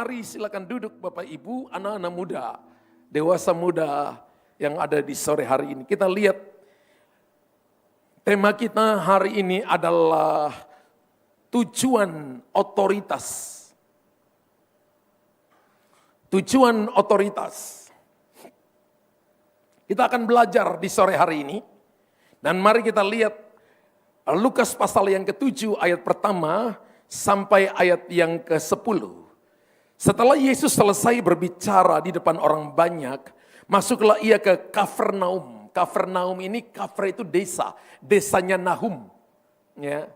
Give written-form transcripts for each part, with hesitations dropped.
Mari silakan duduk Bapak Ibu, anak-anak muda, dewasa muda yang ada di sore hari ini. Kita lihat tema kita hari ini adalah tujuan otoritas. Tujuan otoritas. Kita akan belajar di sore hari ini. Dan mari kita lihat Lukas pasal yang ke-7 ayat pertama sampai ayat yang ke-10. Setelah Yesus selesai berbicara di depan orang banyak, masuklah ia ke Kafarnaum. Kafarnaum ini, Kafar itu desa, desanya Nahum. Ya.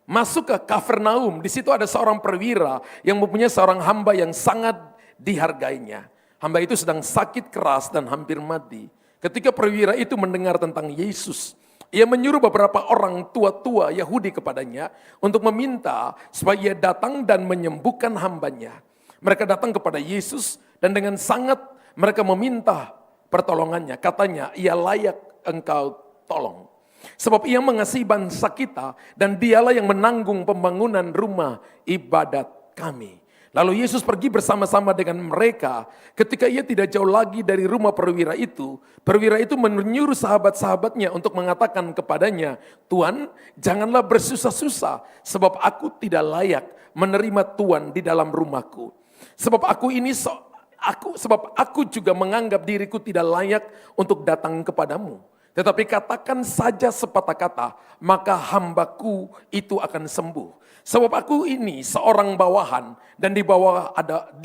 Masuk ke Kafarnaum, di situ ada seorang perwira yang mempunyai seorang hamba yang sangat dihargainya. Hamba itu sedang sakit keras dan hampir mati. Ketika perwira itu mendengar tentang Yesus, ia menyuruh beberapa orang tua-tua Yahudi kepadanya untuk meminta supaya ia datang dan menyembuhkan hambanya. Mereka datang kepada Yesus dan dengan sangat mereka meminta pertolongannya. Katanya, ia layak engkau tolong. Sebab ia mengasihi bangsa kita dan dialah yang menanggung pembangunan rumah ibadat kami. Lalu Yesus pergi bersama-sama dengan mereka. Ketika ia tidak jauh lagi dari rumah perwira itu menyuruh sahabat-sahabatnya untuk mengatakan kepadanya, Tuan, janganlah bersusah-susah, sebab aku tidak layak menerima Tuan di dalam rumahku. Sebab aku juga menganggap diriku tidak layak untuk datang kepadamu. Tetapi katakan saja sepatah kata, maka hambaku itu akan sembuh. Sebab aku ini seorang bawahan dan di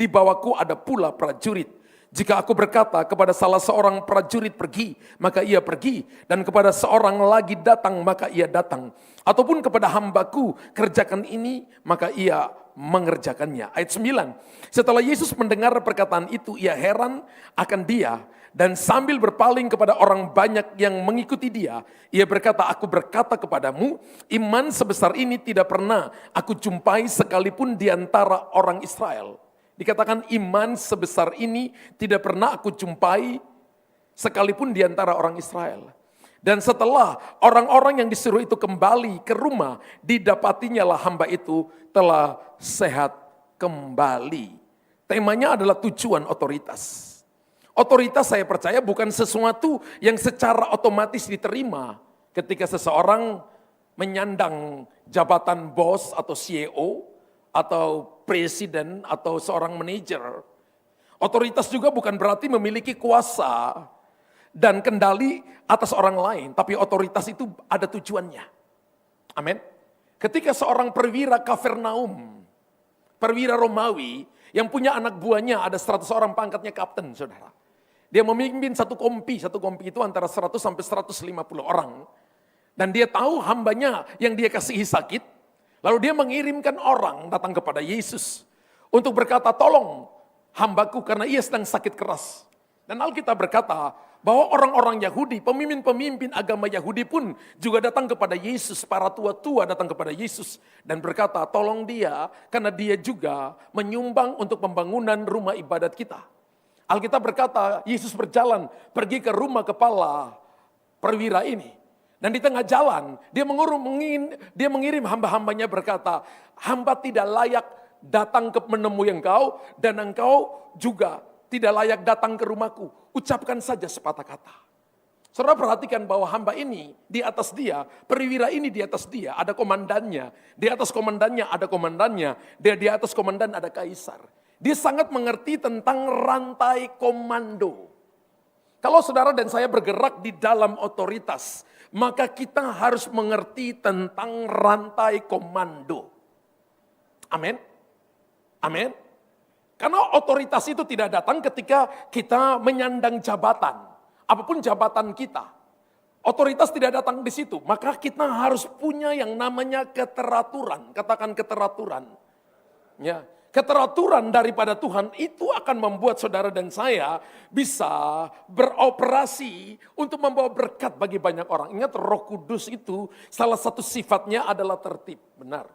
bawahku ada pula prajurit. Jika aku berkata kepada salah seorang prajurit pergi, maka ia pergi. Dan kepada seorang lagi datang, maka ia datang. Ataupun kepada hambaku kerjakan ini, maka ia mengerjakannya. Ayat 9. Setelah Yesus mendengar perkataan itu, ia heran akan dia. Dan sambil berpaling kepada orang banyak yang mengikuti dia, ia berkata, aku berkata kepadamu, iman sebesar ini tidak pernah aku jumpai sekalipun di antara orang Israel. Dikatakan iman sebesar ini tidak pernah aku jumpai sekalipun di antara orang Israel. Dan setelah orang-orang yang disuruh itu kembali ke rumah, didapatinya lah hamba itu telah sehat kembali. Temanya adalah tujuan otoritas. Otoritas saya percaya bukan sesuatu yang secara otomatis diterima ketika seseorang menyandang jabatan bos atau CEO atau presiden atau seorang manajer. Otoritas juga bukan berarti memiliki kuasa dan kendali atas orang lain, tapi otoritas itu ada tujuannya. Amin. Ketika seorang perwira Kafarnaum, perwira Romawi yang punya anak buahnya ada 100 orang pangkatnya kapten, saudara. Dia memimpin satu kompi itu antara 100 sampai 150 orang. Dan dia tahu hambanya yang dia kasihi sakit. Lalu dia mengirimkan orang datang kepada Yesus untuk berkata, tolong hambaku karena ia sedang sakit keras. Dan Alkitab berkata bahwa orang-orang Yahudi, pemimpin-pemimpin agama Yahudi pun juga datang kepada Yesus. Para tua-tua datang kepada Yesus dan berkata, tolong dia karena dia juga menyumbang untuk pembangunan rumah ibadat kita. Alkitab berkata, Yesus berjalan pergi ke rumah kepala perwira ini. Dan di tengah jalan, dia mengirim hamba-hambanya berkata, hamba tidak layak datang menemui engkau, dan engkau juga tidak layak datang ke rumahku. Ucapkan saja sepatah kata. Saudara perhatikan bahwa hamba ini di atas dia, perwira ini di atas dia, ada komandannya. Di atas komandannya ada komandannya, di atas komandan ada kaisar. Dia sangat mengerti tentang rantai komando. Kalau saudara dan saya bergerak di dalam otoritas, maka kita harus mengerti tentang rantai komando. Amin. Amin. Karena otoritas itu tidak datang ketika kita menyandang jabatan. Apapun jabatan kita. Otoritas tidak datang di situ. Maka kita harus punya yang namanya keteraturan. Katakan keteraturan. Ya. Keteraturan daripada Tuhan itu akan membuat saudara dan saya bisa beroperasi untuk membawa berkat bagi banyak orang. Ingat Roh Kudus itu salah satu sifatnya adalah tertib, benar.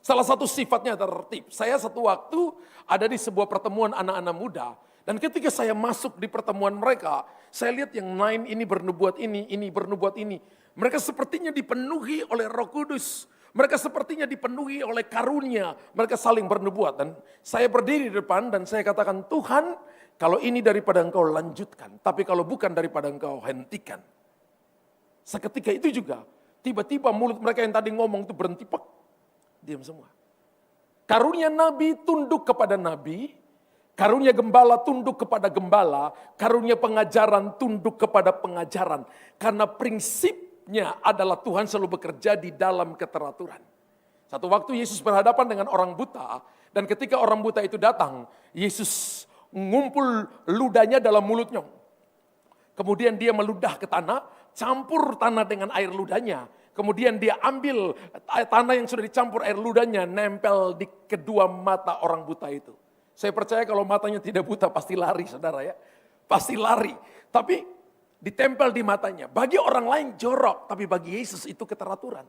Salah satu sifatnya adalah tertib. Saya satu waktu ada di sebuah pertemuan anak-anak muda. Dan ketika saya masuk di pertemuan mereka, saya lihat yang lain ini bernubuat ini bernubuat ini. Mereka sepertinya dipenuhi oleh Roh Kudus. Mereka sepertinya dipenuhi oleh karunia, mereka saling bernubuat. Dan saya berdiri di depan dan saya katakan, Tuhan, kalau ini daripada Engkau lanjutkan, tapi kalau bukan daripada Engkau hentikan. Seketika itu juga, tiba-tiba mulut mereka yang tadi ngomong itu berhenti, pak, diam semua. Karunia nabi tunduk kepada nabi, karunia gembala tunduk kepada gembala, karunia pengajaran tunduk kepada pengajaran. Karena prinsipnya adalah Tuhan selalu bekerja di dalam keteraturan. Satu waktu Yesus berhadapan dengan orang buta, dan ketika orang buta itu datang, Yesus ngumpul ludahnya dalam mulutnya. Kemudian dia meludah ke tanah, campur tanah dengan air ludahnya. Kemudian dia ambil tanah yang sudah dicampur air ludahnya, nempel di kedua mata orang buta itu. Saya percaya kalau matanya tidak buta pasti lari, saudara ya. Pasti lari. Tapi ditempel di matanya. Bagi orang lain jorok, tapi bagi Yesus itu keteraturan.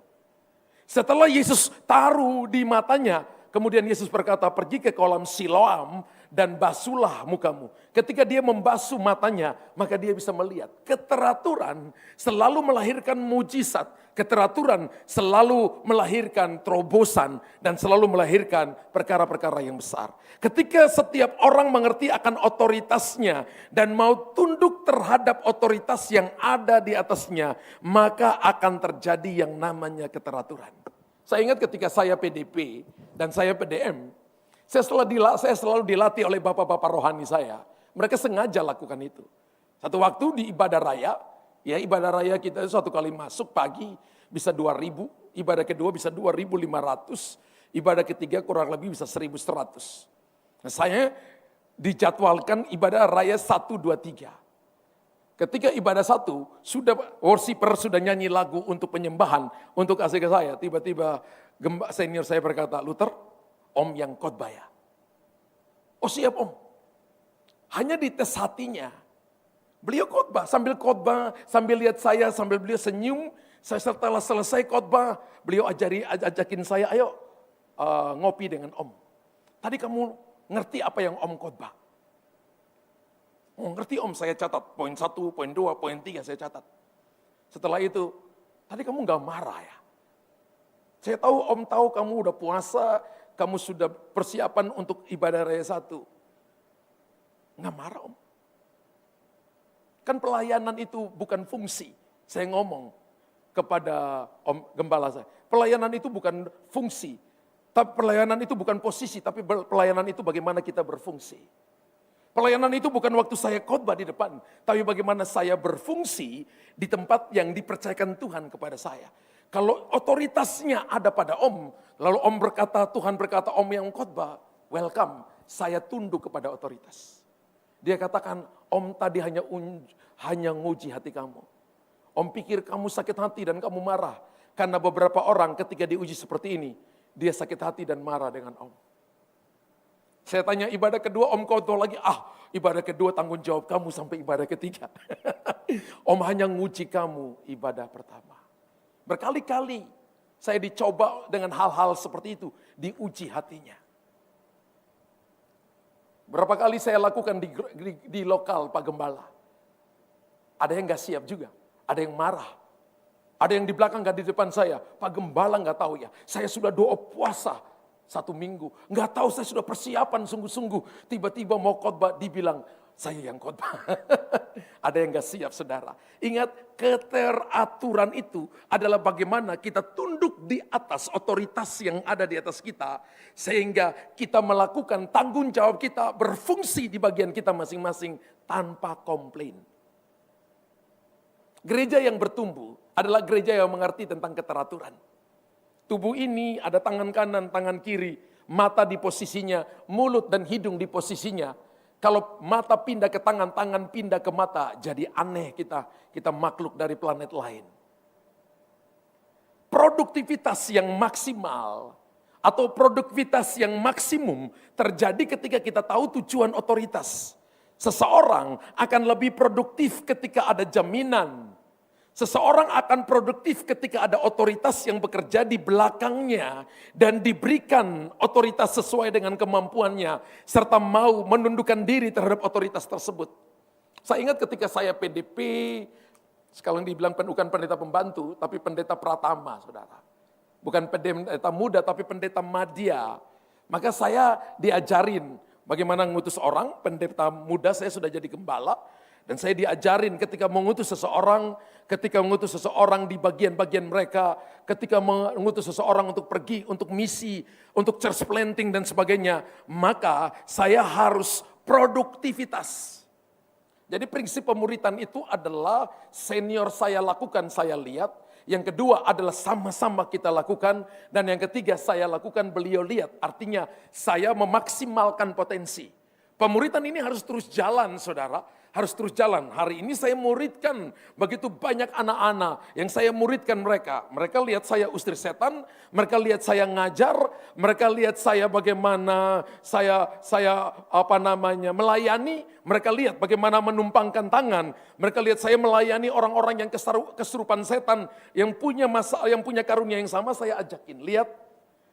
Setelah Yesus taruh di matanya, kemudian Yesus berkata, pergi ke kolam Siloam dan basuhlah mukamu. Ketika dia membasuh matanya, maka dia bisa melihat. Keteraturan selalu melahirkan mujizat. Keteraturan selalu melahirkan terobosan dan selalu melahirkan perkara-perkara yang besar. Ketika setiap orang mengerti akan otoritasnya dan mau tunduk terhadap otoritas yang ada di atasnya, maka akan terjadi yang namanya keteraturan. Saya ingat ketika saya PDP dan saya PDM, saya selalu dilatih oleh bapak-bapak rohani saya. Mereka sengaja lakukan itu. Satu waktu di ibadah raya, ya ibadah raya kita itu satu kali masuk pagi bisa 2.000, ibadah kedua bisa 2.500, ibadah ketiga kurang lebih bisa 1.100. Nah, saya dijadwalkan ibadah raya 1, 2, 3. Ketika ibadah 1, sudah worshiper sudah nyanyi lagu untuk penyembahan, untuk kasih ke saya. Tiba-tiba senior saya berkata, Luther, Om yang khotbah ya. Oh siap Om. Hanya dites hatinya. Beliau khotbah, sambil lihat saya, sambil beliau senyum. Saya setelah selesai khotbah, beliau ajakin saya, ayo ngopi dengan Om. Tadi kamu ngerti apa yang Om khotbah? Oh ngerti Om, saya catat. Poin 1, poin 2, poin 3 saya catat. Setelah itu, tadi kamu gak marah ya? Saya tahu Om tahu kamu udah puasa, kamu sudah persiapan untuk ibadah raya 1. Gak marah Om. Kan pelayanan itu bukan fungsi. Saya ngomong kepada Om Gembala saya. Pelayanan itu bukan fungsi. Tapi pelayanan itu bukan posisi, tapi pelayanan itu bagaimana kita berfungsi. Pelayanan itu bukan waktu saya khotbah di depan, tapi bagaimana saya berfungsi di tempat yang dipercayakan Tuhan kepada saya. Kalau otoritasnya ada pada Om, lalu Om berkata, Tuhan berkata, Om yang khotbah, welcome, saya tunduk kepada otoritas. Dia katakan, Om tadi hanya nguji hati kamu. Om pikir kamu sakit hati dan kamu marah. Karena beberapa orang ketika diuji seperti ini, dia sakit hati dan marah dengan Om. Saya tanya ibadah kedua Om khotbah lagi, ibadah kedua tanggung jawab kamu sampai ibadah ketiga. Om hanya nguji kamu ibadah pertama. Berkali-kali saya dicoba dengan hal-hal seperti itu, diuji hatinya. Berapa kali saya lakukan di lokal Pak Gembala. Ada yang gak siap juga, ada yang marah. Ada yang di belakang gak di depan saya, Pak Gembala gak tahu ya, saya sudah doa puasa 1 minggu. Gak tahu saya sudah persiapan sungguh-sungguh, tiba-tiba mau khotbah dibilang, saya yang khotbah. Ada yang gak siap saudara. Ingat keteraturan itu adalah bagaimana kita tunduk di atas otoritas yang ada di atas kita. Sehingga kita melakukan tanggung jawab kita berfungsi di bagian kita masing-masing tanpa komplain. Gereja yang bertumbuh adalah gereja yang mengerti tentang keteraturan. Tubuh ini ada tangan kanan, tangan kiri, mata di posisinya, mulut dan hidung di posisinya. Kalau mata pindah ke tangan, tangan pindah ke mata, jadi aneh kita makhluk dari planet lain. Produktivitas yang maksimal atau produktivitas yang maksimum terjadi ketika kita tahu tujuan otoritas. Seseorang akan lebih produktif ketika ada jaminan. Seseorang akan produktif ketika ada otoritas yang bekerja di belakangnya dan diberikan otoritas sesuai dengan kemampuannya serta mau menundukkan diri terhadap otoritas tersebut. Saya ingat ketika saya PDP, sekarang dibilang bukan pendeta pembantu tapi pendeta pratama, saudara. bukan pendeta muda tapi pendeta madya. Maka saya diajarin bagaimana ngutus orang, pendeta muda saya sudah jadi gembala. Dan saya diajarin ketika mengutus seseorang di bagian-bagian mereka, ketika mengutus seseorang untuk pergi, untuk misi, untuk church planting dan sebagainya, maka saya harus produktivitas. Jadi prinsip pemuritan itu adalah senior saya lakukan, saya lihat. Yang kedua adalah sama-sama kita lakukan. Dan yang ketiga saya lakukan, beliau lihat. Artinya saya memaksimalkan potensi. Pemuritan ini harus terus jalan, saudara. Harus terus jalan. Hari ini saya muridkan begitu banyak anak-anak yang saya muridkan mereka. Mereka lihat saya usir setan, mereka lihat saya ngajar, mereka lihat saya bagaimana saya melayani, mereka lihat bagaimana menumpangkan tangan, mereka lihat saya melayani orang-orang yang kesurupan setan, yang punya karunia yang sama, saya ajakin. Lihat,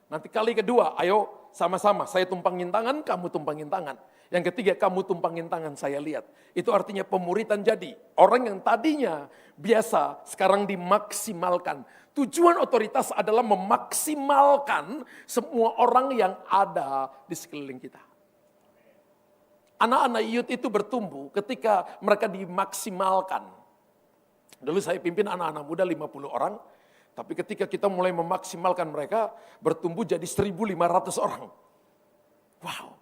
nanti kali kedua, ayo sama-sama saya tumpangin tangan, kamu tumpangin tangan. Yang ketiga, kamu tumpangin tangan, saya lihat. Itu artinya pemuritan jadi. Orang yang tadinya biasa, sekarang dimaksimalkan. Tujuan otoritas adalah memaksimalkan semua orang yang ada di sekeliling kita. Anak-anak youth itu bertumbuh ketika mereka dimaksimalkan. Dulu saya pimpin anak-anak muda 50 orang. Tapi ketika kita mulai memaksimalkan mereka, bertumbuh jadi 1.500 orang. Wow.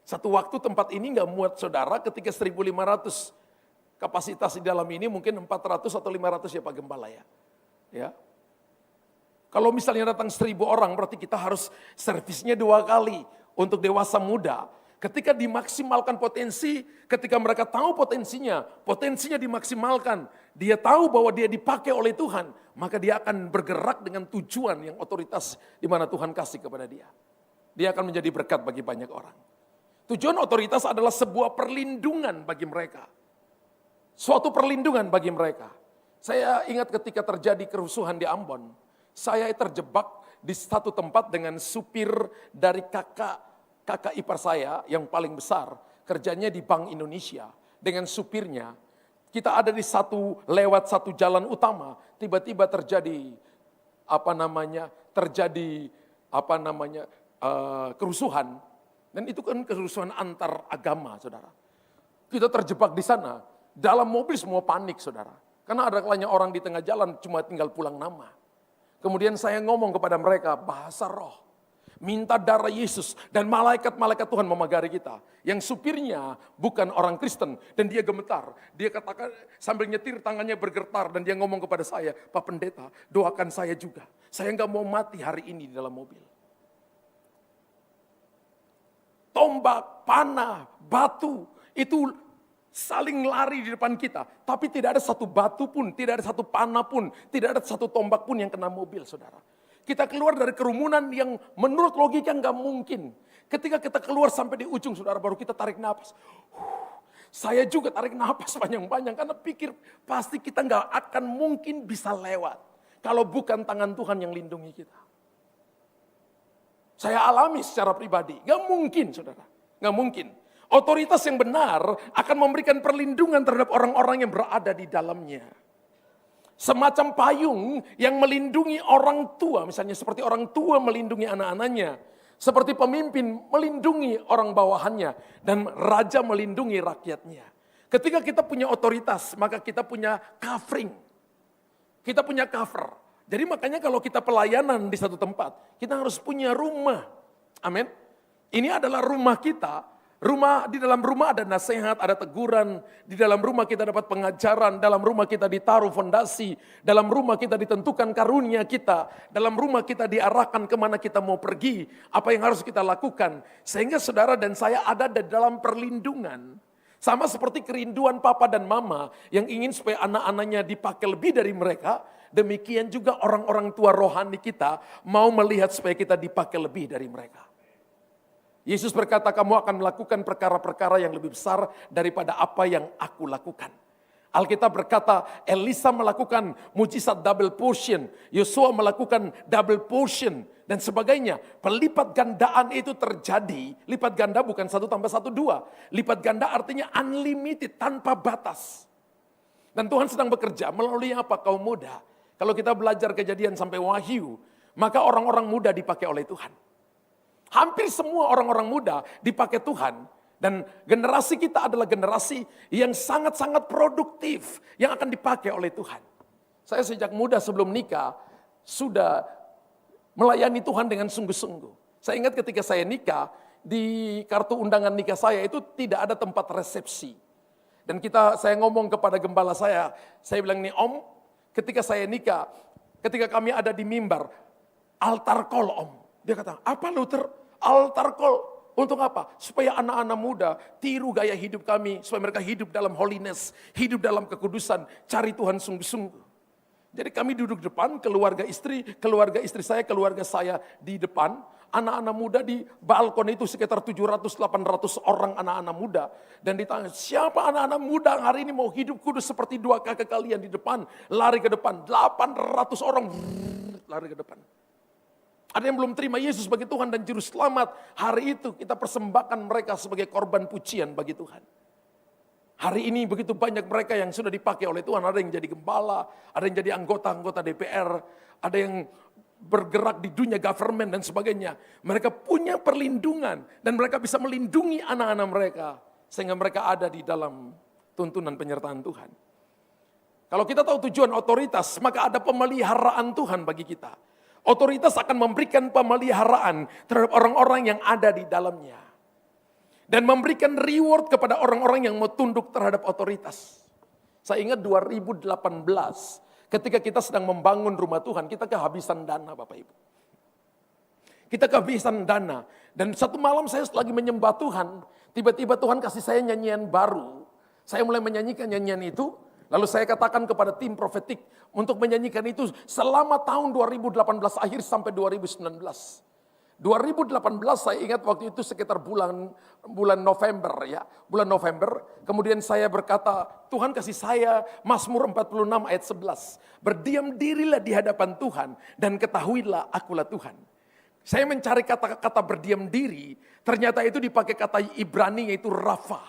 Satu waktu tempat ini nggak muat saudara, ketika 1.500 kapasitas di dalam ini mungkin 400 atau 500 ya Pak Gembala ya. Ya. Kalau misalnya datang 1.000 orang berarti kita harus servisnya 2 kali untuk dewasa muda. Ketika dimaksimalkan potensi, ketika mereka tahu potensinya dimaksimalkan, dia tahu bahwa dia dipakai oleh Tuhan, maka dia akan bergerak dengan tujuan yang otoritas di mana Tuhan kasih kepada dia. Dia akan menjadi berkat bagi banyak orang. Tujuan otoritas adalah sebuah perlindungan bagi mereka. Suatu perlindungan bagi mereka. Saya ingat ketika terjadi kerusuhan di Ambon, saya terjebak di satu tempat dengan supir dari kakak ipar saya yang paling besar, kerjanya di Bank Indonesia. Dengan supirnya, kita ada di lewat satu jalan utama, tiba-tiba terjadi kerusuhan. Dan itu kan kerusuhan antar agama, saudara. Kita terjebak di sana. Dalam mobil semua panik, saudara. Karena ada kalanya orang di tengah jalan cuma tinggal pulang nama. Kemudian saya ngomong kepada mereka, bahasa roh. Minta darah Yesus dan malaikat-malaikat Tuhan memagari kita. Yang supirnya bukan orang Kristen dan dia gemetar. Dia katakan sambil nyetir tangannya bergetar dan dia ngomong kepada saya, Pak Pendeta doakan saya juga. Saya nggak mau mati hari ini di dalam mobil. Tombak, panah, batu, itu saling lari di depan kita. Tapi tidak ada satu batu pun, tidak ada satu panah pun, tidak ada satu tombak pun yang kena mobil, saudara. Kita keluar dari kerumunan yang menurut logika nggak mungkin. Ketika kita keluar sampai di ujung, saudara, baru kita tarik nafas. Saya juga tarik nafas panjang-panjang karena pikir pasti kita nggak akan mungkin bisa lewat. Kalau bukan tangan Tuhan yang lindungi kita. Saya alami secara pribadi, gak mungkin saudara, gak mungkin. Otoritas yang benar akan memberikan perlindungan terhadap orang-orang yang berada di dalamnya. Semacam payung yang melindungi orang tua, misalnya seperti orang tua melindungi anak-anaknya. Seperti pemimpin melindungi orang bawahannya dan raja melindungi rakyatnya. Ketika kita punya otoritas, maka kita punya covering. Kita punya cover. Jadi makanya kalau kita pelayanan di satu tempat, kita harus punya rumah. Amin. Ini adalah rumah kita. Di dalam rumah ada nasihat, ada teguran. Di dalam rumah kita dapat pengajaran. Dalam rumah kita ditaruh fondasi. Dalam rumah kita ditentukan karunia kita. Dalam rumah kita diarahkan kemana kita mau pergi. Apa yang harus kita lakukan. Sehingga saudara dan saya ada di dalam perlindungan. Sama seperti kerinduan papa dan mama yang ingin supaya anak-anaknya dipakai lebih dari mereka. Demikian juga orang-orang tua rohani kita mau melihat supaya kita dipakai lebih dari mereka. Yesus berkata, kamu akan melakukan perkara-perkara yang lebih besar daripada apa yang aku lakukan. Alkitab berkata, Elisa melakukan mujizat double portion, Yosua melakukan double portion, dan sebagainya. Pelipat gandaan itu terjadi, lipat ganda bukan 1 tambah 1, 2. Lipat ganda artinya unlimited, tanpa batas. Dan Tuhan sedang bekerja melalui apa kaum muda. Kalau kita belajar Kejadian sampai Wahyu, maka orang-orang muda dipakai oleh Tuhan. Hampir semua orang-orang muda dipakai Tuhan. Dan generasi kita adalah generasi yang sangat-sangat produktif, yang akan dipakai oleh Tuhan. Saya sejak muda sebelum nikah, sudah melayani Tuhan dengan sungguh-sungguh. Saya ingat ketika saya nikah, di kartu undangan nikah saya itu tidak ada tempat resepsi. Dan saya ngomong kepada gembala saya bilang nih, Om, ketika saya nikah, ketika kami ada di mimbar, altar call Om. Dia kata, apa Luther? Altar call. Untuk apa? Supaya anak-anak muda tiru gaya hidup kami, supaya mereka hidup dalam holiness, hidup dalam kekudusan, cari Tuhan sungguh-sungguh. Jadi kami duduk depan, keluarga istri saya, keluarga saya di depan, anak-anak muda di balkon itu sekitar 700-800 orang anak-anak muda. Dan ditanya, siapa anak-anak muda hari ini mau hidup kudus seperti dua kakak kalian di depan, lari ke depan, 800 orang lari ke depan. Ada yang belum terima Yesus sebagai Tuhan dan Juru Selamat. Hari itu kita persembahkan mereka sebagai korban pujian bagi Tuhan. Hari ini begitu banyak mereka yang sudah dipakai oleh Tuhan. Ada yang jadi gembala, ada yang jadi anggota-anggota DPR, ada yang bergerak di dunia government dan sebagainya. Mereka punya perlindungan dan mereka bisa melindungi anak-anak mereka. Sehingga mereka ada di dalam tuntunan penyertaan Tuhan. Kalau kita tahu tujuan otoritas, maka ada pemeliharaan Tuhan bagi kita. Otoritas akan memberikan pemeliharaan terhadap orang-orang yang ada di dalamnya. Dan memberikan reward kepada orang-orang yang mau tunduk terhadap otoritas. Saya ingat 2018, ketika kita sedang membangun rumah Tuhan, kita kehabisan dana Bapak Ibu. Kita kehabisan dana. Dan satu malam saya lagi menyembah Tuhan, tiba-tiba Tuhan kasih saya nyanyian baru. Saya mulai menyanyikan nyanyian itu, lalu saya katakan kepada tim profetik untuk menyanyikan itu selama tahun 2018 akhir sampai 2019. 2018 saya ingat waktu itu sekitar bulan November ya. Bulan November, kemudian saya berkata, Tuhan kasih saya Mazmur 46 ayat 11. Berdiam dirilah di hadapan Tuhan dan ketahuilah akulah Tuhan. Saya mencari kata-kata berdiam diri, ternyata itu dipakai kata Ibrani yaitu Rafa.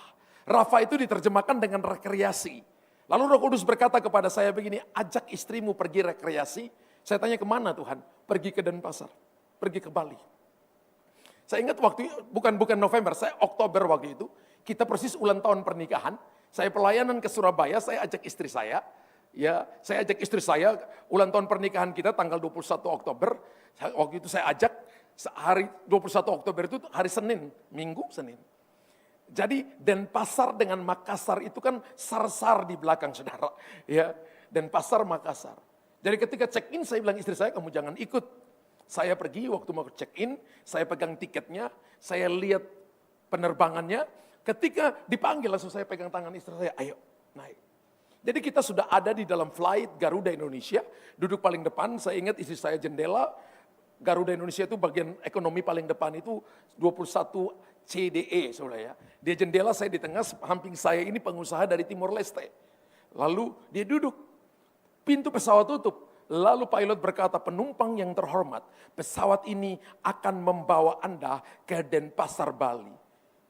Rafa itu diterjemahkan dengan rekreasi. Lalu Roh Kudus berkata kepada saya begini, ajak istrimu pergi rekreasi. Saya tanya kemana Tuhan? Pergi ke Denpasar, pergi ke Bali. Saya ingat waktu bukan November, saya Oktober waktu itu. Kita persis ulang tahun pernikahan. Saya pelayanan ke Surabaya, saya ajak istri saya. Ya, saya ajak istri saya ulang tahun pernikahan kita tanggal 21 Oktober. Waktu itu saya ajak hari 21 Oktober itu hari Senin, Minggu Senin. Jadi Denpasar dengan Makassar itu kan sar-sar di belakang saudara. Ya, Denpasar Makassar. Jadi ketika check in saya bilang istri saya kamu jangan ikut. Saya pergi waktu mau check in, saya pegang tiketnya, saya lihat penerbangannya. Ketika dipanggil langsung saya pegang tangan istri saya, ayo naik. Jadi kita sudah ada di dalam flight Garuda Indonesia, duduk paling depan, saya ingat istri saya jendela, Garuda Indonesia itu bagian ekonomi paling depan itu 21 CDE saudara ya. Dia jendela, saya di tengah, samping saya ini pengusaha dari Timor Leste. Lalu dia duduk, pintu pesawat tutup. Lalu pilot berkata, penumpang yang terhormat, pesawat ini akan membawa Anda ke Denpasar, Bali.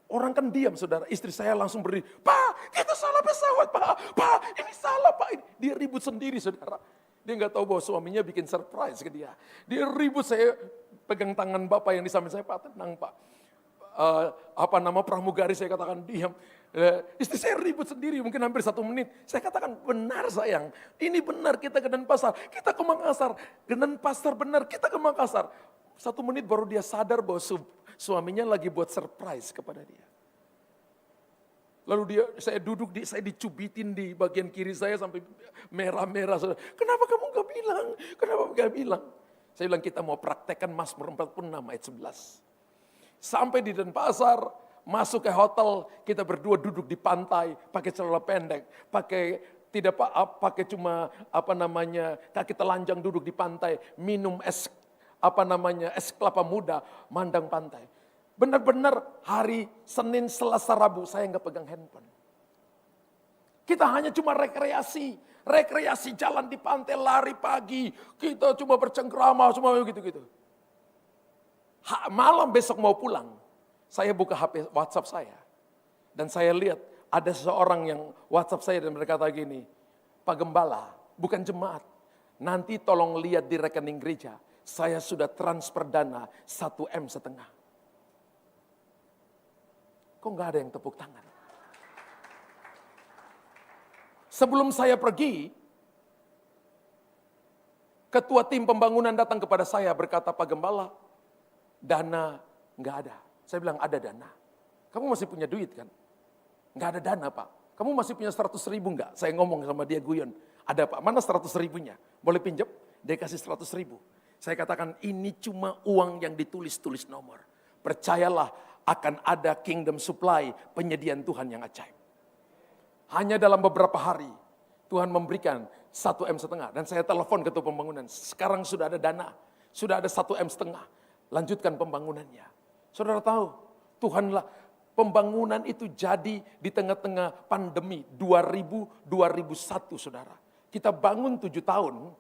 Orang kan diam saudara, istri saya langsung berdiri, Pak kita salah pesawat Pak ini salah Pak. Dia ribut sendiri saudara. Dia nggak tahu bahwa suaminya bikin surprise ke dia. Dia ribut, saya pegang tangan Bapak yang di samping saya, Pak tenang Pak. Pramugari saya katakan diam. Istri saya ribut sendiri mungkin hampir 1 menit. Saya katakan benar sayang, ini benar kita ke Denpasar, kita ke Makassar. Denpasar benar, kita ke Makassar. 1 menit baru dia sadar bahwa suaminya lagi buat surprise kepada dia. Lalu saya duduk, saya dicubitin di bagian kiri saya sampai merah-merah. Kenapa kamu gak bilang? Kenapa gak bilang? Saya bilang kita mau praktekkan Mazmur 46 ayat 11. Sampai di Denpasar, masuk ke hotel, kita berdua duduk di pantai, pakai celana pendek, pakai cuma kaki telanjang duduk di pantai, minum es kelapa muda, mandang pantai. Benar-benar hari Senin, Selasa, Rabu saya nggak pegang handphone. Kita hanya cuma rekreasi jalan di pantai, lari pagi, kita cuma bercengkrama, cuma gitu-gitu. Malam besok mau pulang, saya buka HP WhatsApp saya. Dan saya lihat ada seseorang yang WhatsApp saya dan berkata gini, Pak Gembala, bukan jemaat. Nanti tolong lihat di rekening gereja. saya sudah transfer dana 1,5 M. Kok nggak ada yang tepuk tangan? Sebelum saya pergi, ketua tim pembangunan datang kepada saya berkata, Pak Gembala, dana nggak ada. Saya bilang, ada dana. Kamu masih punya duit kan? Nggak ada dana, Pak. Kamu masih punya 100.000 nggak? Saya ngomong sama dia guyon. Ada, Pak. Mana 100.000-nya? Boleh pinjam? Dia kasih 100.000. Saya katakan, ini cuma uang yang ditulis-tulis nomor. Percayalah, akan ada kingdom supply, penyediaan Tuhan yang ajaib. Hanya dalam beberapa hari, Tuhan memberikan 1,5 M. Dan saya telepon ketua pembangunan. Sekarang sudah ada dana. Sudah ada 1,5 M. Lanjutkan pembangunannya. Saudara tahu, Tuhanlah pembangunan itu jadi di tengah-tengah pandemi 2000-2001, saudara. Kita bangun 7 tahun.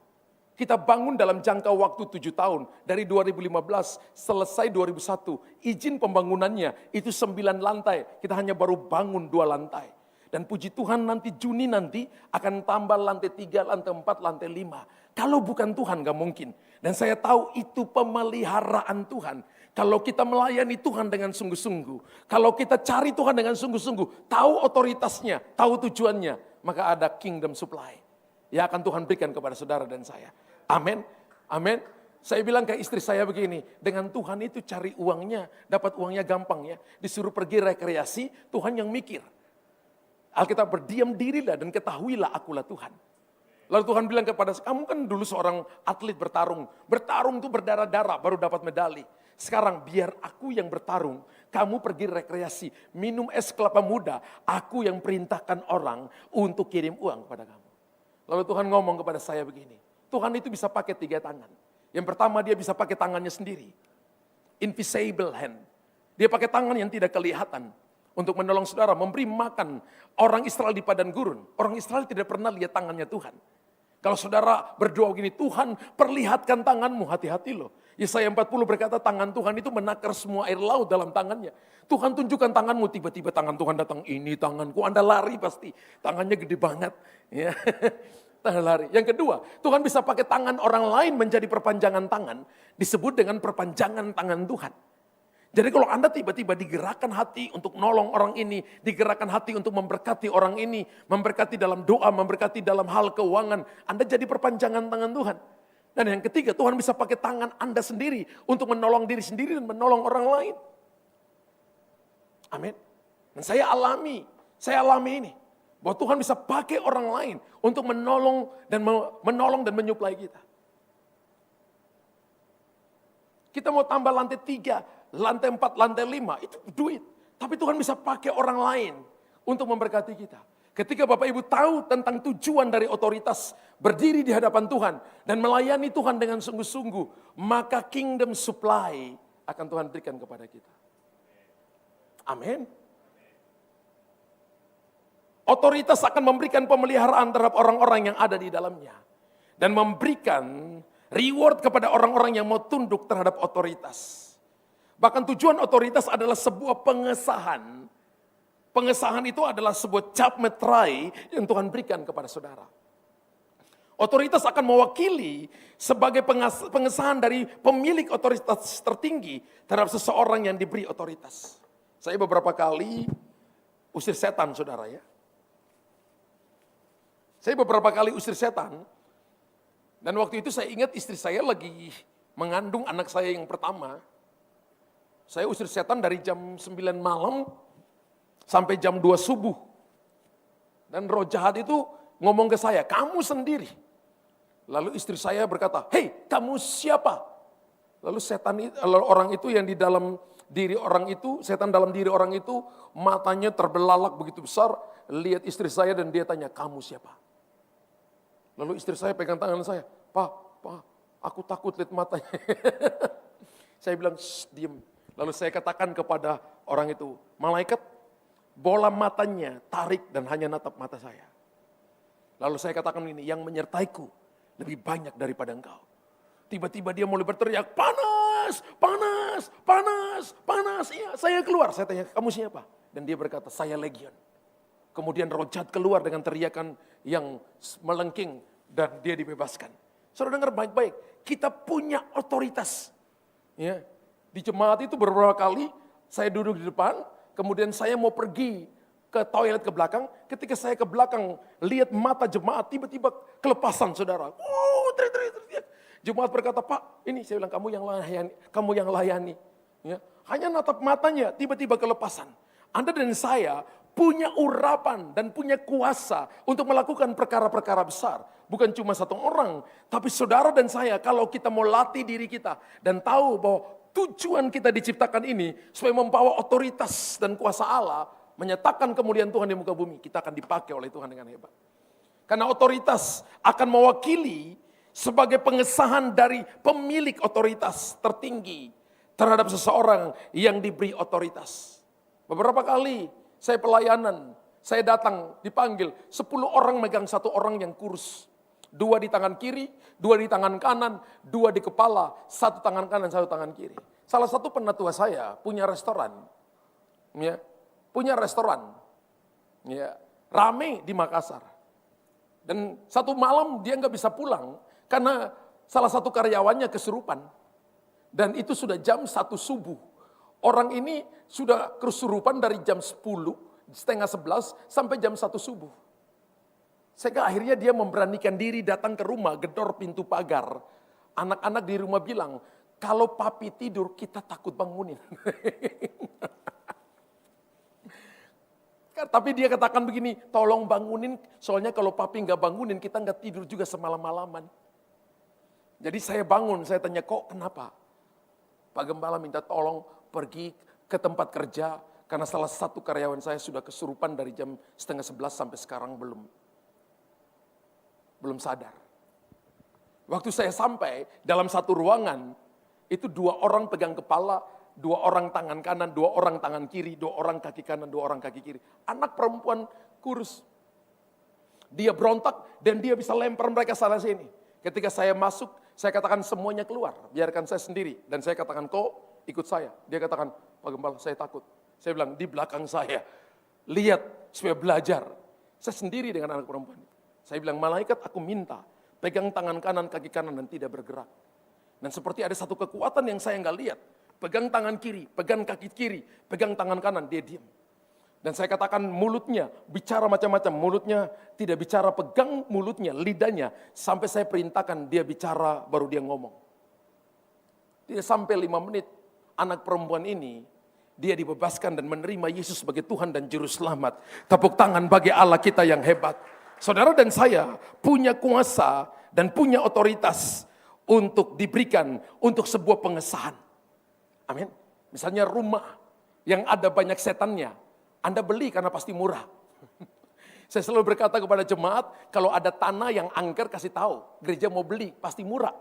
Kita bangun dalam jangka waktu 7 tahun. Dari 2015 selesai 2001. Izin pembangunannya itu 9 lantai. Kita hanya baru bangun 2 lantai. Dan puji Tuhan nanti Juni nanti akan tambah lantai 3, lantai 4, lantai 5. Kalau bukan Tuhan gak mungkin. Dan saya tahu itu pemeliharaan Tuhan. Kalau kita melayani Tuhan dengan sungguh-sungguh. Kalau kita cari Tuhan dengan sungguh-sungguh. Tahu otoritasnya, tahu tujuannya. Maka ada kingdom supply. Ya akan Tuhan berikan kepada saudara dan saya. Amin. Amin. Saya bilang ke istri saya begini. Dengan Tuhan itu cari uangnya. Dapat uangnya gampang ya. Disuruh pergi rekreasi, Tuhan yang mikir. Alkitab berdiam dirilah dan ketahuilah akulah Tuhan. Lalu Tuhan bilang kepada saya, kamu kan dulu seorang atlet bertarung. Bertarung itu berdarah-darah baru dapat medali. Sekarang biar aku yang bertarung, kamu pergi rekreasi, minum es kelapa muda. Aku yang perintahkan orang untuk kirim uang kepada kamu. Lalu Tuhan ngomong kepada saya begini. Tuhan itu bisa pakai 3 tangan. Yang pertama dia bisa pakai tangannya sendiri. Invisible hand. Dia pakai tangan yang tidak kelihatan. Untuk menolong saudara, memberi makan orang Israel di padang gurun. Orang Israel tidak pernah lihat tangannya Tuhan. Kalau saudara berdoa gini, Tuhan perlihatkan tanganmu, hati-hati loh. Yesaya 40 berkata tangan Tuhan itu menakar semua air laut dalam tangannya. Tuhan tunjukkan tanganmu, tiba-tiba tangan Tuhan datang, ini tanganku, Anda lari pasti. Tangannya gede banget. Ya. Tangan lari. Yang kedua, Tuhan bisa pakai tangan orang lain menjadi perpanjangan tangan. Disebut dengan perpanjangan tangan Tuhan. Jadi kalau Anda tiba-tiba digerakkan hati untuk nolong orang ini, digerakkan hati untuk memberkati orang ini, memberkati dalam doa, memberkati dalam hal keuangan, Anda jadi perpanjangan tangan Tuhan. Dan yang ketiga, Tuhan bisa pakai tangan Anda sendiri untuk menolong diri sendiri dan menolong orang lain. Amin. Dan saya alami ini, bahwa Tuhan bisa pakai orang lain untuk menolong dan menyuplai kita. Kita mau tambah lantai 3, lantai 4, lantai 5, itu duit. Tapi Tuhan bisa pakai orang lain untuk memberkati kita. Ketika Bapak Ibu tahu tentang tujuan dari otoritas berdiri di hadapan Tuhan dan melayani Tuhan dengan sungguh-sungguh, maka kingdom supply akan Tuhan berikan kepada kita. Amin. Otoritas akan memberikan pemeliharaan terhadap orang-orang yang ada di dalamnya. Dan memberikan reward kepada orang-orang yang mau tunduk terhadap otoritas. Bahkan tujuan otoritas adalah sebuah pengesahan. Pengesahan itu adalah sebuah cap meterai yang Tuhan berikan kepada saudara. Otoritas akan mewakili sebagai pengesahan dari pemilik otoritas tertinggi terhadap seseorang yang diberi otoritas. Saya beberapa kali usir setan, saudara ya. Saya beberapa kali usir setan. Dan waktu itu saya ingat istri saya lagi mengandung anak saya yang pertama. Saya usir setan dari jam 9 malam sampai jam 2 subuh. Dan roh jahat itu ngomong ke saya, kamu sendiri. Lalu istri saya berkata, hei kamu siapa? Lalu orang itu yang di dalam diri orang itu, setan dalam diri orang itu, matanya terbelalak begitu besar, lihat istri saya dan dia tanya, kamu siapa? Lalu istri saya pegang tangan saya, Pak, aku takut lihat matanya. Saya bilang, diam. Lalu saya katakan kepada orang itu, malaikat, bola matanya tarik dan hanya natap mata saya. Lalu saya katakan ini, yang menyertaiku lebih banyak daripada engkau. Tiba-tiba dia mulai berteriak, panas, panas, panas, panas. Iya, saya keluar. Saya tanya, kamu siapa? Dan dia berkata, saya Legion. Kemudian roh jahat keluar dengan teriakan yang melengking dan dia dibebaskan. Saudara dengar baik-baik, kita punya otoritas. Ya. Di jemaat itu beberapa kali saya duduk di depan, kemudian saya mau pergi ke toilet ke belakang. Ketika saya ke belakang, lihat mata jemaat tiba-tiba kelepasan, saudara. Teriak. Jemaat berkata, Pak, ini saya bilang kamu yang layani. Ya. Hanya natap matanya, tiba-tiba kelepasan. Anda dan saya punya urapan dan punya kuasa untuk melakukan perkara-perkara besar. Bukan cuma satu orang, tapi saudara dan saya kalau kita mau latih diri kita dan tahu bahwa tujuan kita diciptakan ini supaya membawa otoritas dan kuasa Allah, menyatakan kemuliaan Tuhan di muka bumi, kita akan dipakai oleh Tuhan dengan hebat. Karena otoritas akan mewakili sebagai pengesahan dari pemilik otoritas tertinggi terhadap seseorang yang diberi otoritas. Beberapa kali saya pelayanan, saya datang dipanggil, 10 orang megang satu orang yang kurus. 2 di tangan kiri, 2 di tangan kanan, 2 di kepala, 1 tangan kanan, 1 tangan kiri. Salah satu penatua saya punya restoran. Ya, punya restoran. Ya, rame di Makassar. Dan satu malam dia nggak bisa pulang karena salah satu karyawannya kesurupan. Dan itu sudah jam 1 subuh. Orang ini sudah kesurupan dari jam 10, setengah 11 sampai jam 1 subuh. Sehingga akhirnya dia memberanikan diri datang ke rumah, gedor pintu pagar. Anak-anak di rumah bilang, kalau papi tidur kita takut bangunin. Tapi dia katakan begini, tolong bangunin, soalnya kalau papi nggak bangunin kita nggak tidur juga semalam-malaman. Jadi saya bangun, saya tanya, kok kenapa? Pak Gembala minta tolong pergi ke tempat kerja, karena salah satu karyawan saya sudah kesurupan dari jam setengah 11 sampai sekarang belum sadar. Waktu saya sampai dalam satu ruangan, itu 2 orang pegang kepala, 2 orang tangan kanan, 2 orang tangan kiri, 2 orang kaki kanan, 2 orang kaki kiri. Anak perempuan kurus. Dia berontak dan dia bisa lempar mereka sana sini. Ketika saya masuk, saya katakan semuanya keluar, biarkan saya sendiri. Dan saya katakan, kok ikut saya. Dia katakan, Pak Gembala saya takut. Saya bilang, di belakang saya, lihat supaya belajar. Saya sendiri dengan anak perempuan itu. Saya bilang, malaikat aku minta, pegang tangan kanan, kaki kanan dan tidak bergerak. Dan seperti ada satu kekuatan yang saya nggak lihat. Pegang tangan kiri, pegang kaki kiri, pegang tangan kanan, dia diam. Dan saya katakan mulutnya, bicara macam-macam. Mulutnya tidak bicara, pegang mulutnya, lidahnya. Sampai saya perintahkan dia bicara, baru dia ngomong. Tidak sampai 5 menit, anak perempuan ini, dia dibebaskan dan menerima Yesus sebagai Tuhan dan Juru Selamat. Tepuk tangan bagi Allah kita yang hebat. Saudara dan saya punya kuasa dan punya otoritas untuk diberikan untuk sebuah pengesahan. Amin. Misalnya rumah yang ada banyak setannya, Anda beli karena pasti murah. Saya selalu berkata kepada jemaat, kalau ada tanah yang angker kasih tahu, gereja mau beli pasti murah.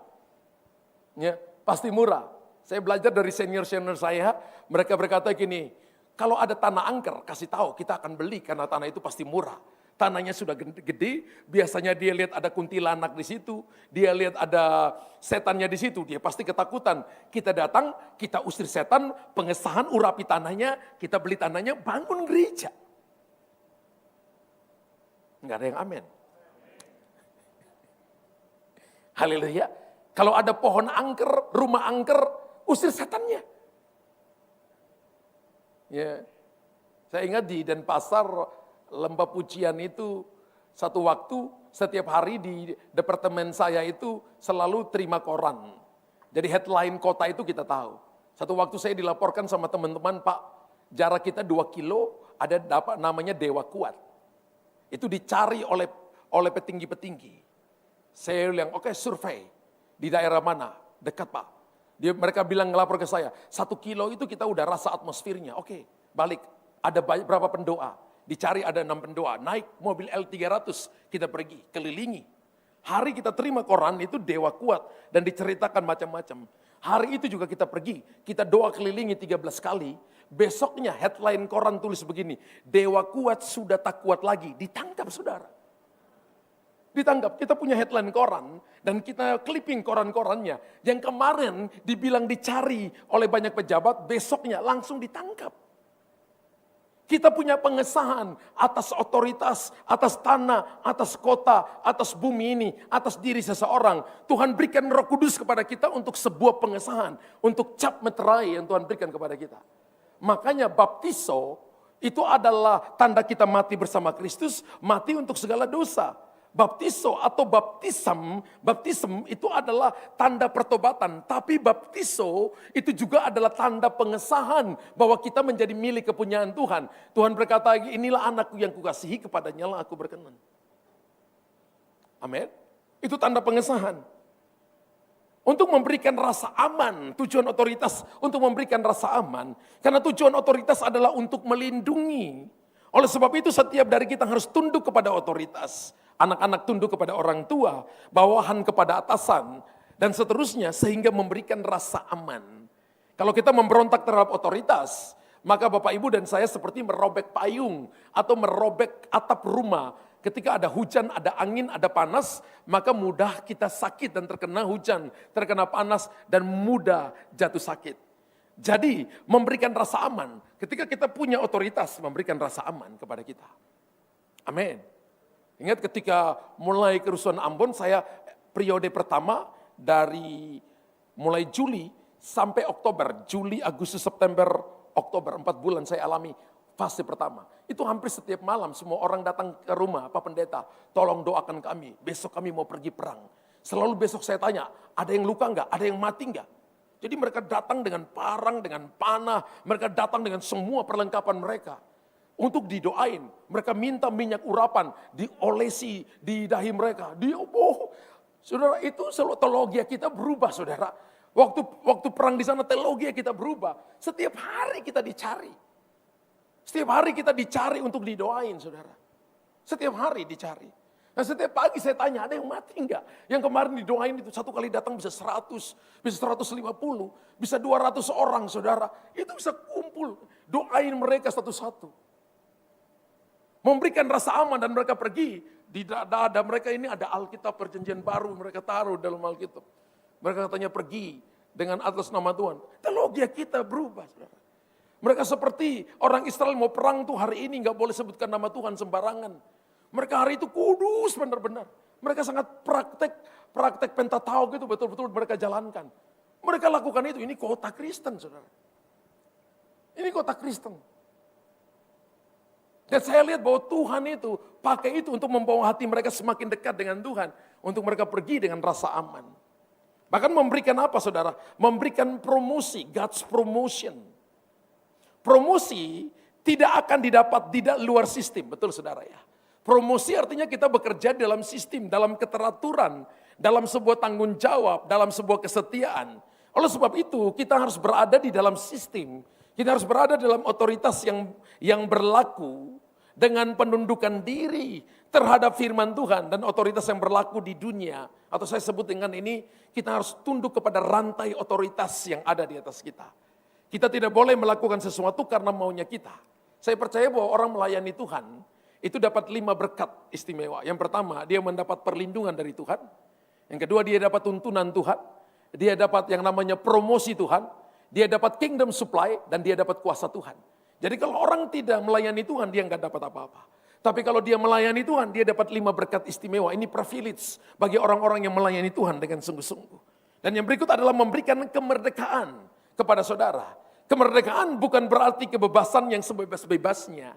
Ya, pasti murah. Saya belajar dari senior-senior saya, mereka berkata gini, kalau ada tanah angker kasih tahu, kita akan beli karena tanah itu pasti murah. Tanahnya sudah gede, biasanya dia lihat ada kuntilanak di situ, dia lihat ada setannya di situ, dia pasti ketakutan. Kita datang, kita usir setan, pengesahan urapi tanahnya, kita beli tanahnya, bangun gereja. Enggak ada yang amin. Haleluya. Kalau ada pohon angker, rumah angker, usir setannya. Ya, saya ingat di Denpasar, Lembah Pujian itu satu waktu setiap hari di departemen saya itu selalu terima koran. Jadi headline kota itu kita tahu. Satu waktu saya dilaporkan sama teman-teman, Pak, jarak kita 2 kilo ada dapat namanya Dewa Kuat. Itu dicari oleh petinggi-petinggi. Saya bilang, oke, survei di daerah mana? Dekat, Pak. Mereka bilang ngelapor ke saya, 1 kilo itu kita udah rasa atmosfernya. Oke, balik. Ada berapa pendoa? Dicari ada 6 pendoa, naik mobil L300, kita pergi, kelilingi. Hari kita terima koran itu Dewa Kuat dan diceritakan macam-macam. Hari itu juga kita pergi, kita doa kelilingi 13 kali. Besoknya headline koran tulis begini, Dewa Kuat sudah tak kuat lagi, ditangkap saudara. Ditangkap, kita punya headline koran dan kita clipping koran-korannya. Yang kemarin dibilang dicari oleh banyak pejabat, besoknya langsung ditangkap. Kita punya pengesahan atas otoritas, atas tanah, atas kota, atas bumi ini, atas diri seseorang. Tuhan berikan Roh Kudus kepada kita untuk sebuah pengesahan, untuk cap meterai yang Tuhan berikan kepada kita. Makanya baptiso itu adalah tanda kita mati bersama Kristus, mati untuk segala dosa. Baptiso atau baptism itu adalah tanda pertobatan. Tapi baptiso itu juga adalah tanda pengesahan bahwa kita menjadi milik kepunyaan Tuhan. Tuhan berkata, inilah anakku yang kukasihi, kepadanya lah aku berkenan. Amin. Itu tanda pengesahan. Untuk memberikan rasa aman, tujuan otoritas untuk memberikan rasa aman. Karena tujuan otoritas adalah untuk melindungi. Oleh sebab itu setiap dari kita harus tunduk kepada otoritas. Anak-anak tunduk kepada orang tua, bawahan kepada atasan, dan seterusnya sehingga memberikan rasa aman. Kalau kita memberontak terhadap otoritas, maka Bapak Ibu dan saya seperti merobek payung atau merobek atap rumah. Ketika ada hujan, ada angin, ada panas, maka mudah kita sakit dan terkena hujan, terkena panas, dan mudah jatuh sakit. Jadi memberikan rasa aman, ketika kita punya otoritas memberikan rasa aman kepada kita. Amin. Ingat ketika mulai kerusuhan Ambon, saya periode pertama dari mulai Juli sampai Oktober, Juli, Agustus, September, Oktober, 4 bulan saya alami fase pertama. Itu hampir setiap malam semua orang datang ke rumah Pak Pendeta, tolong doakan kami, besok kami mau pergi perang. Selalu besok saya tanya, ada yang luka enggak, ada yang mati enggak? Jadi mereka datang dengan parang, dengan panah, mereka datang dengan semua perlengkapan mereka. Untuk didoain, mereka minta minyak urapan, diolesi di dahi mereka. Saudara, itu selalu teologi kita berubah, saudara. Waktu perang di sana teologi kita berubah. Setiap hari kita dicari. Setiap hari kita dicari untuk didoain, saudara. Setiap hari dicari. Nah setiap pagi saya tanya, ada yang mati enggak? Yang kemarin didoain itu satu kali datang bisa 100, bisa 150, bisa 200 orang, saudara. Itu bisa kumpul, doain mereka satu-satu. Memberikan rasa aman dan mereka pergi. Di dada mereka ini ada Alkitab perjanjian baru mereka taruh dalam Alkitab. Mereka katanya pergi dengan atas nama Tuhan. Teologi kita berubah, saudara. Mereka seperti orang Israel mau perang tuh hari ini gak boleh sebutkan nama Tuhan sembarangan. Mereka hari itu kudus benar-benar. Mereka sangat praktek Pentapauk itu betul-betul mereka jalankan. Mereka lakukan itu, ini kota Kristen, saudara. Ini kota Kristen. Dan saya lihat bahwa Tuhan itu pakai itu untuk membawa hati mereka semakin dekat dengan Tuhan. Untuk mereka pergi dengan rasa aman. Bahkan memberikan apa, saudara? Memberikan promosi, God's promotion. Promosi tidak akan didapat di luar sistem, betul saudara ya. Promosi artinya kita bekerja dalam sistem, dalam keteraturan, dalam sebuah tanggung jawab, dalam sebuah kesetiaan. Oleh sebab itu kita harus berada di dalam sistem. Kita harus berada dalam otoritas yang berlaku dengan penundukan diri terhadap firman Tuhan dan otoritas yang berlaku di dunia. Atau saya sebut dengan ini, kita harus tunduk kepada rantai otoritas yang ada di atas kita. Kita tidak boleh melakukan sesuatu karena maunya kita. Saya percaya bahwa orang melayani Tuhan itu dapat 5 berkat istimewa. Yang pertama, dia mendapat perlindungan dari Tuhan. Yang kedua, dia dapat tuntunan Tuhan. Dia dapat yang namanya promosi Tuhan. Dia dapat kingdom supply dan dia dapat kuasa Tuhan. Jadi kalau orang tidak melayani Tuhan, dia nggak dapat apa-apa. Tapi kalau dia melayani Tuhan, dia dapat 5 berkat istimewa. Ini privilege bagi orang-orang yang melayani Tuhan dengan sungguh-sungguh. Dan yang berikut adalah memberikan kemerdekaan kepada saudara. Kemerdekaan bukan berarti kebebasan yang sebebas-bebasnya.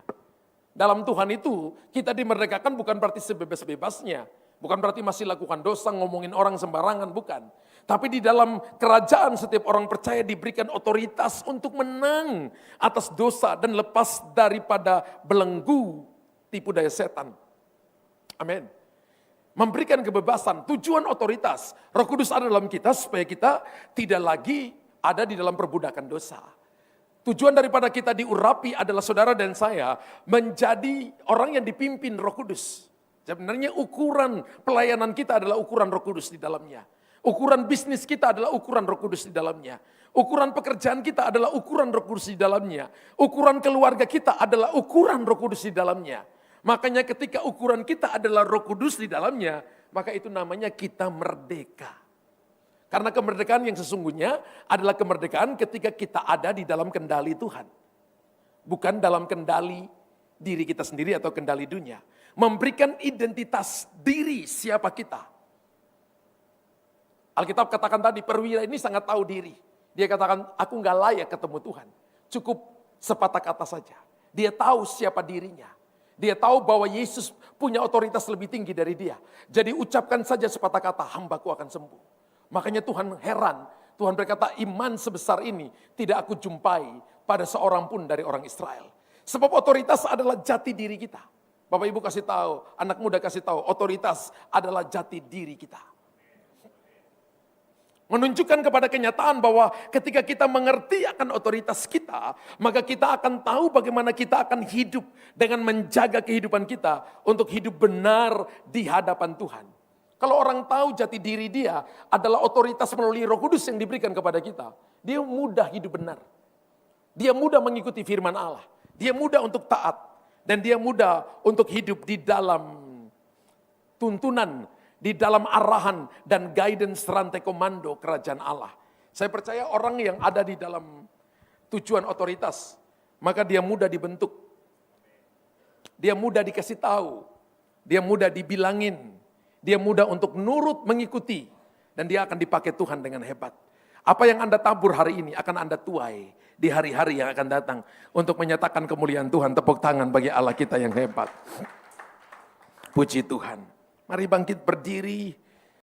Dalam Tuhan itu, kita dimerdekakan bukan berarti sebebas-bebasnya. Bukan berarti masih lakukan dosa, ngomongin orang sembarangan, bukan. Tapi di dalam kerajaan setiap orang percaya diberikan otoritas untuk menang atas dosa dan lepas daripada belenggu tipu daya setan. Amin. Memberikan kebebasan, tujuan otoritas. Roh Kudus ada dalam kita supaya kita tidak lagi ada di dalam perbudakan dosa. Tujuan daripada kita diurapi adalah saudara dan saya menjadi orang yang dipimpin Roh Kudus. Sebenarnya ukuran pelayanan kita adalah ukuran Roh Kudus di dalamnya. Ukuran bisnis kita adalah ukuran Roh Kudus di dalamnya. Ukuran pekerjaan kita adalah ukuran Roh Kudus di dalamnya. Ukuran keluarga kita adalah ukuran Roh Kudus di dalamnya. Makanya ketika ukuran kita adalah Roh Kudus di dalamnya, maka itu namanya kita merdeka. Karena kemerdekaan yang sesungguhnya adalah kemerdekaan ketika kita ada di dalam kendali Tuhan. bukan dalam kendali diri kita sendiri atau kendali dunia. Memberikan identitas diri siapa kita. Alkitab katakan tadi, perwira ini sangat tahu diri. Dia katakan, aku gak layak ketemu Tuhan. Cukup sepatah kata saja. Dia tahu siapa dirinya. Dia tahu bahwa Yesus punya otoritas lebih tinggi dari dia. Jadi ucapkan saja sepatah kata, hambaku akan sembuh. Makanya Tuhan heran. Tuhan berkata, iman sebesar ini tidak aku jumpai pada seorang pun dari orang Israel. Sebab otoritas adalah jati diri kita. Bapak Ibu kasih tahu, anak muda kasih tahu, otoritas adalah jati diri kita. Menunjukkan kepada kenyataan bahwa ketika kita mengerti akan otoritas kita, maka kita akan tahu bagaimana kita akan hidup dengan menjaga kehidupan kita untuk hidup benar di hadapan Tuhan. Kalau orang tahu jati diri dia adalah otoritas melalui Roh Kudus yang diberikan kepada kita, dia mudah hidup benar. Dia mudah mengikuti firman Allah. Dia mudah untuk taat. Dan dia mudah untuk hidup di dalam tuntunan, di dalam arahan dan guidance rantai komando kerajaan Allah. Saya percaya orang yang ada di dalam tujuan otoritas, maka dia mudah dibentuk. Dia mudah dikasih tahu. Dia mudah dibilangin. Dia mudah untuk nurut mengikuti. Dan dia akan dipakai Tuhan dengan hebat. Apa yang Anda tabur hari ini akan Anda tuai di hari-hari yang akan datang. Untuk menyatakan kemuliaan Tuhan. Tepuk tangan bagi Allah kita yang hebat. Puji Tuhan. Mari bangkit berdiri.